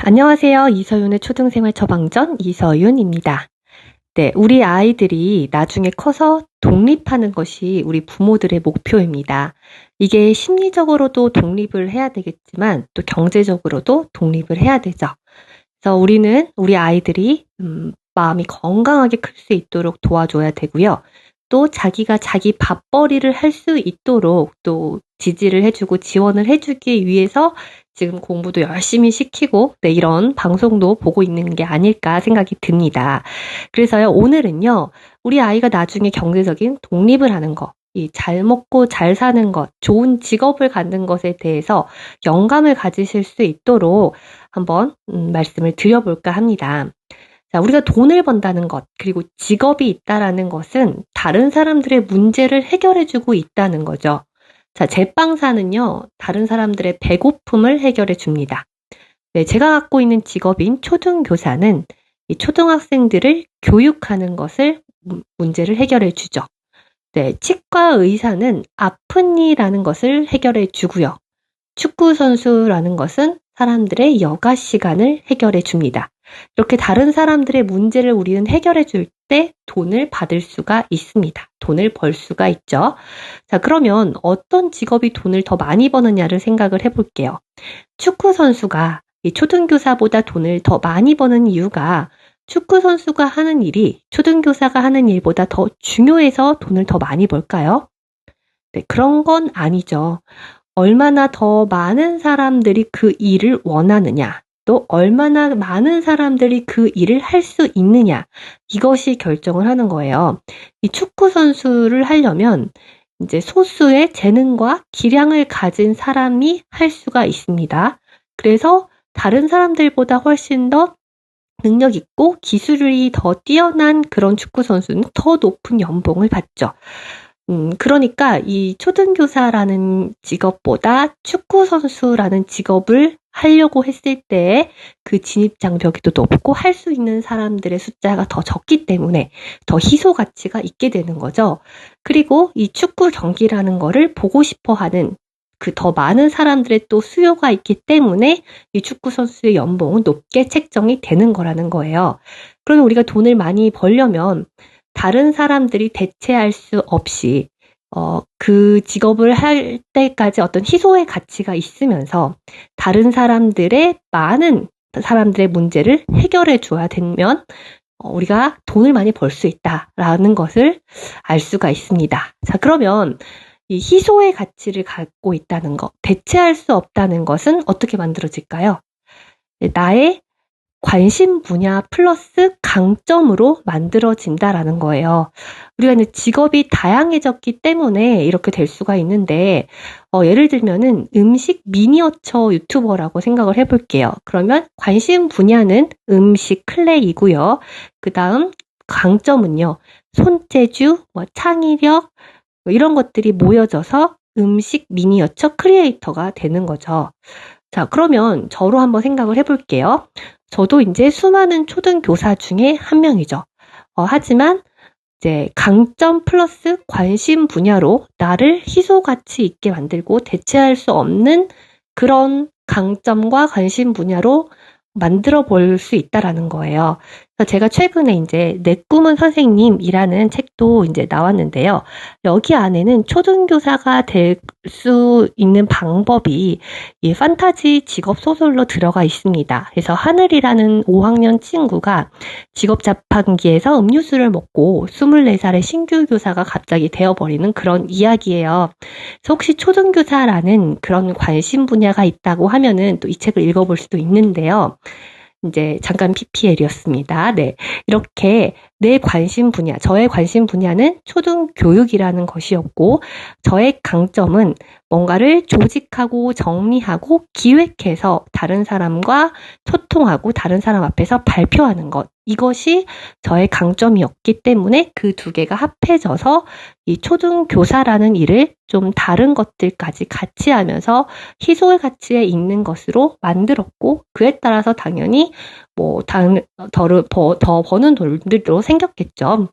안녕하세요. 이서윤의 초등생활 처방전 이서윤입니다. 네, 우리 아이들이 나중에 커서 독립하는 것이 우리 부모들의 목표입니다. 이게 심리적으로도 독립을 해야 되겠지만 또 경제적으로도 독립을 해야 되죠. 그래서 우리는 우리 아이들이 마음이 건강하게 클 수 있도록 도와줘야 되고요. 또 자기가 자기 밥벌이를 할 수 있도록 또 지지를 해주고 지원을 해주기 위해서 지금 공부도 열심히 시키고 이런 방송도 보고 있는 게 아닐까 생각이 듭니다. 그래서요, 오늘은요, 우리 아이가 나중에 경제적인 독립을 하는 것, 이 잘 먹고 잘 사는 것, 좋은 직업을 갖는 것에 대해서 영감을 가지실 수 있도록 한번 말씀을 드려볼까 합니다. 자, 우리가 돈을 번다는 것, 그리고 직업이 있다라는 것은 다른 사람들의 문제를 해결해주고 있다는 거죠. 자, 제빵사는요, 다른 사람들의 배고픔을 해결해 줍니다. 네, 제가 갖고 있는 직업인 초등교사는 이 초등학생들을 교육하는 것을 문제를 해결해 주죠. 네, 치과 의사는 아픈 이라는 것을 해결해 주고요. 축구 선수라는 것은 사람들의 여가 시간을 해결해 줍니다. 이렇게 다른 사람들의 문제를 우리는 해결해 줄 때 돈을 받을 수가 있습니다. 돈을 벌 수가 있죠. 자, 그러면 어떤 직업이 돈을 더 많이 버느냐를 생각을 해볼게요. 축구 선수가 이 초등교사보다 돈을 더 많이 버는 이유가 축구 선수가 하는 일이 초등교사가 하는 일보다 더 중요해서 돈을 더 많이 벌까요? 네, 그런 건 아니죠. 얼마나 더 많은 사람들이 그 일을 원하느냐, 또 얼마나 많은 사람들이 그 일을 할 수 있느냐, 이것이 결정을 하는 거예요. 이 축구 선수를 하려면 이제 소수의 재능과 기량을 가진 사람이 할 수가 있습니다. 그래서 다른 사람들보다 훨씬 더 능력 있고 기술이 더 뛰어난 그런 축구 선수는 더 높은 연봉을 받죠. 그러니까 이 초등교사라는 직업보다 축구 선수라는 직업을 하려고 했을 때 그 진입 장벽이 더 높고 할 수 있는 사람들의 숫자가 더 적기 때문에 더 희소 가치가 있게 되는 거죠. 그리고 이 축구 경기라는 거를 보고 싶어 하는 그 더 많은 사람들의 또 수요가 있기 때문에 이 축구 선수의 연봉은 높게 책정이 되는 거라는 거예요. 그러면 우리가 돈을 많이 벌려면 다른 사람들이 대체할 수 없이 그 직업을 할 때까지 어떤 희소의 가치가 있으면서 다른 사람들의 많은 사람들의 문제를 해결해 줘야 되면 우리가 돈을 많이 벌 수 있다라는 것을 알 수가 있습니다. 자, 그러면 이 희소의 가치를 갖고 있다는 것, 대체할 수 없다는 것은 어떻게 만들어질까요? 나의 관심 분야 플러스 강점으로 만들어진다라는 거예요. 우리가 이제 직업이 다양해졌기 때문에 이렇게 될 수가 있는데, 예를 들면은 음식 미니어처 유튜버라고 생각을 해볼게요. 그러면 관심 분야는 음식 클레이고요. 그 다음 강점은요, 손재주, 창의력, 이런 것들이 모여져서 음식 미니어처 크리에이터가 되는 거죠. 자, 그러면 저로 한번 생각을 해볼게요. 저도 이제 수많은 초등교사 중에 한 명이죠. 하지만 이제 강점 플러스 관심 분야로 나를 희소 가치 있게 만들고 대체할 수 없는 그런 강점과 관심 분야로 만들어 볼 수 있다라는 거예요. 그래서 제가 최근에 이제 내 꿈은 선생님이라는 책도 이제 나왔는데요. 여기 안에는 초등교사가 될 수 있는 방법이 이 판타지 직업 소설로 들어가 있습니다. 그래서 하늘이라는 5학년 친구가 직업 자판기에서 음료수를 먹고 24살의 신규 교사가 갑자기 되어버리는 그런 이야기예요. 그래서 혹시 초등교사라는 그런 관심 분야가 있다고 하면은 또 이 책을 읽어볼 수도 있는데요. 이제 잠깐 PPL이었습니다. 네. 이렇게 내 관심 분야, 저의 관심 분야는 초등교육이라는 것이었고, 저의 강점은 뭔가를 조직하고 정리하고 기획해서 다른 사람과 소통하고 다른 사람 앞에서 발표하는 것. 이것이 저의 강점이었기 때문에 그 두 개가 합해져서 이 초등교사라는 일을 좀 다른 것들까지 같이 하면서 희소의 가치에 있는 것으로 만들었고, 그에 따라서 당연히 더 버는 돈들도 생겼겠죠.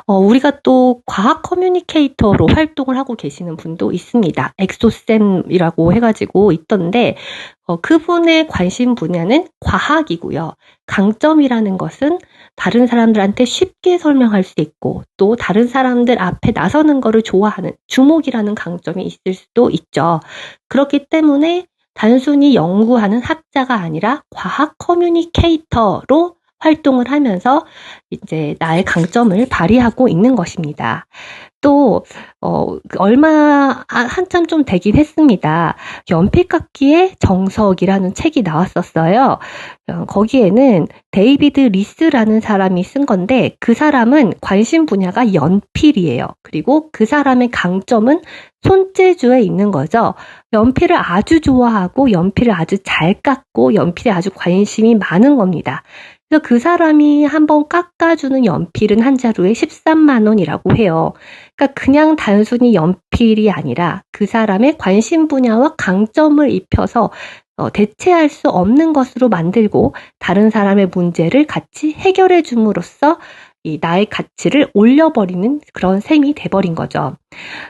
우리가 또 과학 커뮤니케이터로 활동을 하고 계시는 분도 있습니다. 엑소쌤이라고 해가지고 있던데, 그분의 관심 분야는 과학이고요. 강점이라는 것은 다른 사람들한테 쉽게 설명할 수 있고, 또 다른 사람들 앞에 나서는 거를 좋아하는 주목이라는 강점이 있을 수도 있죠. 그렇기 때문에 단순히 연구하는 학자가 아니라 과학 커뮤니케이터로 활동을 하면서 이제 나의 강점을 발휘하고 있는 것입니다. 또 얼마 한참 좀 되긴 했습니다. 연필깎이의 정석이라는 책이 나왔었어요. 거기에는 데이비드 리스라는 사람이 쓴 건데 그 사람은 관심 분야가 연필이에요. 그리고 그 사람의 강점은 손재주에 있는 거죠. 연필을 아주 좋아하고 연필을 아주 잘 깎고 연필에 아주 관심이 많은 겁니다. 그래서 그 사람이 한번 깎아주는 연필은 한 자루에 13만 원이라고 해요. 그러니까 그냥 단순히 연필이 아니라 그 사람의 관심 분야와 강점을 입혀서 대체할 수 없는 것으로 만들고 다른 사람의 문제를 같이 해결해 줌으로써 이 나의 가치를 올려버리는 그런 셈이 돼버린 거죠.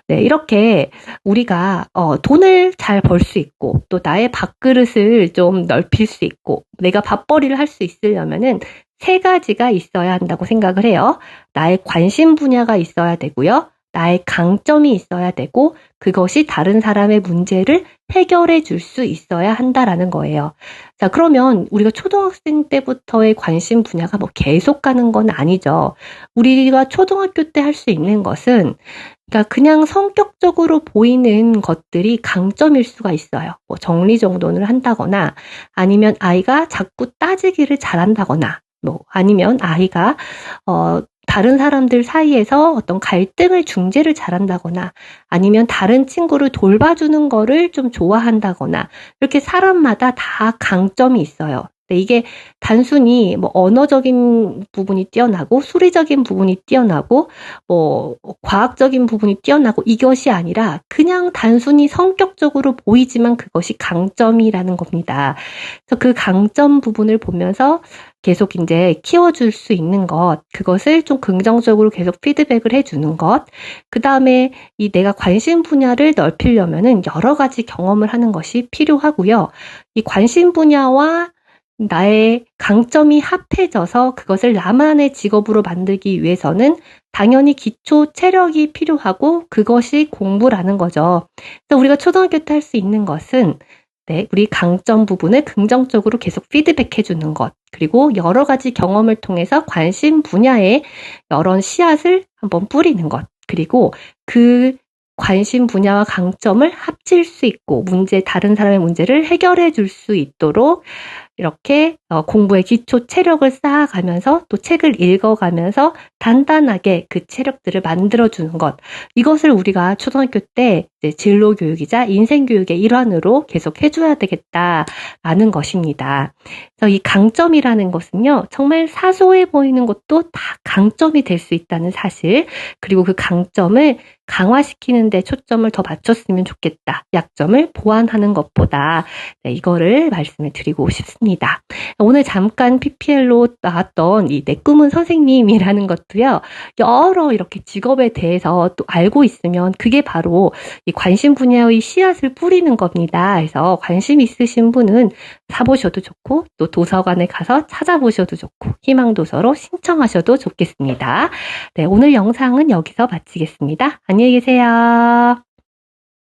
네, 이렇게 우리가 돈을 잘 벌 수 있고 또 나의 밥그릇을 좀 넓힐 수 있고 내가 밥벌이를 할 수 있으려면은 세 가지가 있어야 한다고 생각을 해요. 나의 관심 분야가 있어야 되고요. 나의 강점이 있어야 되고 그것이 다른 사람의 문제를 해결해 줄 수 있어야 한다라는 거예요. 자, 그러면 우리가 초등학생 때부터의 관심 분야가 뭐 계속 가는 건 아니죠. 우리가 초등학교 때 할 수 있는 것은 그러니까 그냥 성격적으로 보이는 것들이 강점일 수가 있어요. 뭐 정리정돈을 한다거나 아니면 아이가 자꾸 따지기를 잘한다거나 뭐 아니면 아이가 다른 사람들 사이에서 어떤 갈등을 중재를 잘한다거나 아니면 다른 친구를 돌봐주는 거를 좀 좋아한다거나 이렇게 사람마다 다 강점이 있어요. 근데 이게 단순히 뭐 언어적인 부분이 뛰어나고 수리적인 부분이 뛰어나고 뭐 과학적인 부분이 뛰어나고 이것이 아니라 그냥 단순히 성격적으로 보이지만 그것이 강점이라는 겁니다. 그래서 그 강점 부분을 보면서 계속 이제 키워줄 수 있는 것, 그것을 좀 긍정적으로 계속 피드백을 해주는 것, 그 다음에 이 내가 관심 분야를 넓히려면은 여러 가지 경험을 하는 것이 필요하고요. 이 관심 분야와 나의 강점이 합해져서 그것을 나만의 직업으로 만들기 위해서는 당연히 기초 체력이 필요하고 그것이 공부라는 거죠. 그래서 우리가 초등학교 때 할 수 있는 것은 네, 우리 강점 부분을 긍정적으로 계속 피드백해 주는 것, 그리고 여러 가지 경험을 통해서 관심 분야에 여러 씨앗을 한번 뿌리는 것, 그리고 그 관심 분야와 강점을 합칠 수 있고 다른 사람의 문제를 해결해 줄 수 있도록 이렇게 공부의 기초 체력을 쌓아가면서 또 책을 읽어가면서 단단하게 그 체력들을 만들어주는 것. 이것을 우리가 초등학교 때 이제 진로교육이자 인생교육의 일환으로 계속 해줘야 되겠다라는 것입니다. 그래서 이 강점이라는 것은요, 정말 사소해 보이는 것도 다 강점이 될 수 있다는 사실, 그리고 그 강점을 강화시키는 데 초점을 더 맞췄으면 좋겠다. 약점을 보완하는 것보다 네, 이거를 말씀을 드리고 싶습니다. 오늘 잠깐 PPL로 나왔던 이 내 꿈은 선생님이라는 것도요. 여러 이렇게 직업에 대해서 또 알고 있으면 그게 바로 이 관심 분야의 씨앗을 뿌리는 겁니다. 그래서 관심 있으신 분은 사보셔도 좋고 또 도서관에 가서 찾아보셔도 좋고 희망도서로 신청하셔도 좋겠습니다. 네, 오늘 영상은 여기서 마치겠습니다. 안녕히 계세요.